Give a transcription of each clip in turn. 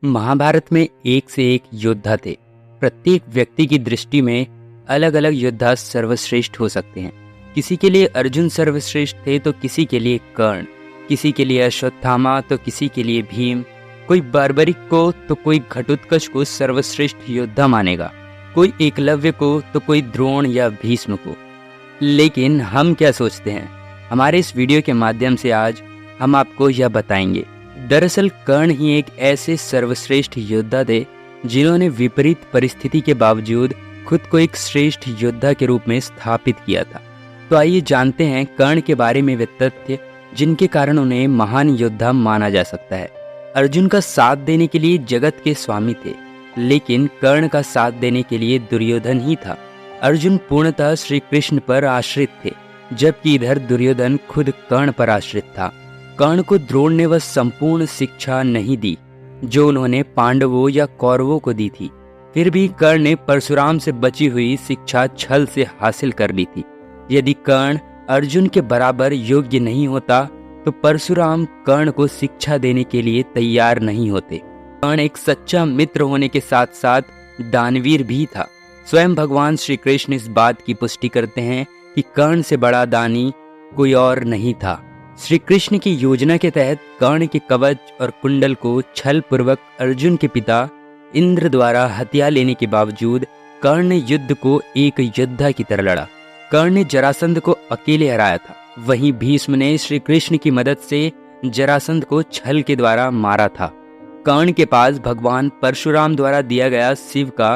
महाभारत में एक से एक योद्धा थे। प्रत्येक व्यक्ति की दृष्टि में अलग अलग योद्धा सर्वश्रेष्ठ हो सकते हैं। किसी के लिए अर्जुन सर्वश्रेष्ठ थे तो किसी के लिए कर्ण, किसी के लिए अश्वत्थामा तो किसी के लिए भीम, कोई बर्बरिक को तो कोई घटोत्कच को सर्वश्रेष्ठ योद्धा मानेगा, कोई एकलव्य को तो कोई द्रोण या भीष्म को। लेकिन हम क्या सोचते हैं? हमारे इस वीडियो के माध्यम से आज हम आपको यह बताएंगे। दरअसल कर्ण ही एक ऐसे सर्वश्रेष्ठ योद्धा थे जिन्होंने विपरीत परिस्थिति के बावजूद खुद को एक श्रेष्ठ योद्धा के रूप में स्थापित किया था। तो आइए जानते हैं कर्ण के बारे में वे तथ्य जिनके कारण उन्हें महान योद्धा माना जा सकता है। अर्जुन का साथ देने के लिए जगत के स्वामी थे, लेकिन कर्ण का साथ देने के लिए दुर्योधन ही था। अर्जुन पूर्णतः श्री कृष्ण पर आश्रित थे, जबकि इधर दुर्योधन खुद कर्ण पर आश्रित था। कर्ण को द्रोण ने वह संपूर्ण शिक्षा नहीं दी जो उन्होंने पांडवों या कौरवों को दी थी। फिर भी कर्ण ने परशुराम से बची हुई शिक्षा छल से हासिल कर ली थी। यदि कर्ण अर्जुन के बराबर योग्य नहीं होता तो परशुराम कर्ण को शिक्षा देने के लिए तैयार नहीं होते। कर्ण एक सच्चा मित्र होने के साथ साथ दानवीर भी था। स्वयं भगवान श्री कृष्ण इस बात की पुष्टि करते हैं कि कर्ण से बड़ा दानी कोई और नहीं था। श्री कृष्ण की योजना के तहत कर्ण के कवच और कुंडल को छल पूर्वक अर्जुन के पिता इंद्र द्वारा हत्या लेने के बावजूद कर्ण ने युद्ध को एक योद्धा की तरह लड़ा। कर्ण ने जरासंध को अकेले हराया था। वहीं भीष्म ने श्री कृष्ण की मदद से जरासंध को छल के द्वारा मारा था। कर्ण के पास भगवान परशुराम द्वारा दिया गया शिव का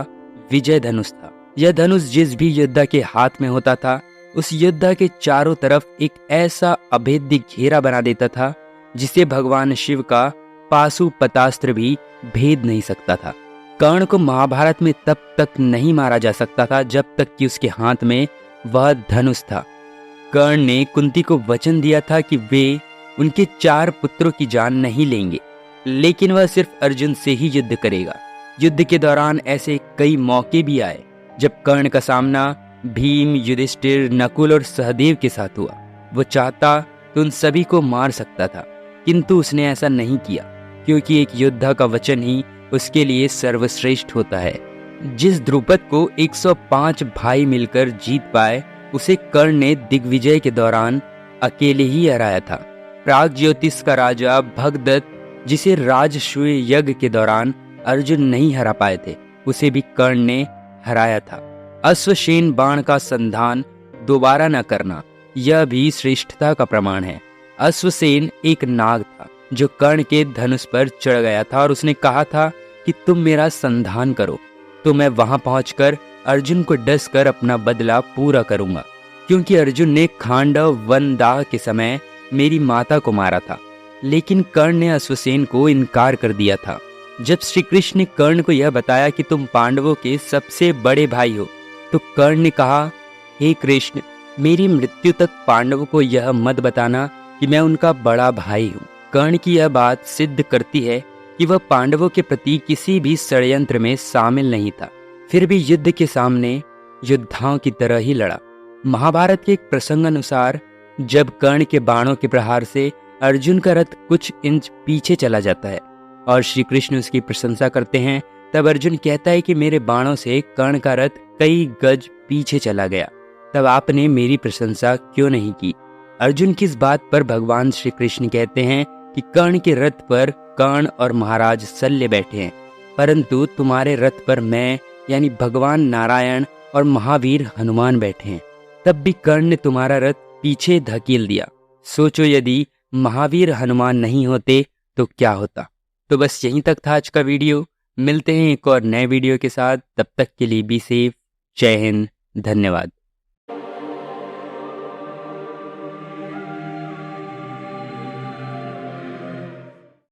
विजय धनुष था। यह धनुष जिस भी योद्धा के हाथ में होता था उस योद्धा के चारों तरफ एक ऐसा अभेद्य घेरा बना देता था जिसे भगवान शिव का पाशुपतास्त्र भी भेद नहीं सकता था। कर्ण को महाभारत में तब तक नहीं मारा जा सकता था जब तक कि उसके हाथ में वह धनुष था। कर्ण ने कुंती को वचन दिया था कि वे उनके 4 पुत्रों की जान नहीं लेंगे, लेकिन वह सिर्फ अर्जुन से ही युद्ध करेगा। युद्ध के दौरान ऐसे कई मौके भी आए जब कर्ण का सामना भीम, युधिष्ठिर, नकुल और सहदेव के साथ हुआ। वो चाहता तो उन सभी को मार सकता था, किंतु उसने ऐसा नहीं किया, क्योंकि एक योद्धा का वचन ही उसके लिए सर्वश्रेष्ठ होता है। जिस द्रुपद को 105 भाई मिलकर जीत पाए उसे कर्ण ने दिग्विजय के दौरान अकेले ही हराया था। प्राग ज्योतिष का राजा भगदत्त, जिसे राजसूय यज्ञ के दौरान अर्जुन नहीं हरा पाए थे, उसे भी कर्ण ने हराया था। अश्वसेन बाण का संधान दोबारा न करना, यह भी श्रेष्ठता का प्रमाण है। अश्वसेन एक नाग था जो कर्ण के धनुष पर चढ़ गया था और उसने कहा था कि तुम मेरा संधान करो तो मैं वहां पहुंचकर अर्जुन को डसकर अपना बदला पूरा करूंगा, क्योंकि अर्जुन ने खांडव वन दाह के समय मेरी माता को मारा था। लेकिन कर्ण ने अश्वसेन को इनकार कर दिया था। जब श्री कृष्ण ने कर्ण को यह बताया कि तुम पांडवों के सबसे बड़े भाई हो, तो कर्ण ने कहा, हे कृष्ण, मेरी मृत्यु तक पांडवों को यह मत बताना कि मैं उनका बड़ा भाई हूँ। कर्ण की यह बात सिद्ध करती है कि वह पांडवों के प्रति किसी भी षड्यंत्र में शामिल नहीं था। फिर भी युद्ध के सामने योद्धाओं की तरह ही लड़ा। महाभारत के एक प्रसंग अनुसार जब कर्ण के बाणों के प्रहार से अर्जुन का रथ कुछ इंच पीछे चला जाता है और श्री कृष्ण उसकी प्रशंसा करते हैं, तब अर्जुन कहता है कि मेरे बाणों से कर्ण का रथ कई गज पीछे चला गया, तब आपने मेरी प्रशंसा क्यों नहीं की? अर्जुन की इस बात पर भगवान श्री कृष्ण कहते हैं कि कर्ण के रथ पर कर्ण और महाराज शल्य बैठे हैं, परंतु तुम्हारे रथ पर मैं यानी भगवान नारायण और महावीर हनुमान बैठे हैं। तब भी कर्ण ने तुम्हारा रथ पीछे धकेल दिया। सोचो यदि महावीर हनुमान नहीं होते तो क्या होता? तो बस यहीं तक था आज का वीडियो। मिलते हैं एक और नए वीडियो के साथ, तब तक के लिए बी सेफ। जय हिंद, धन्यवाद।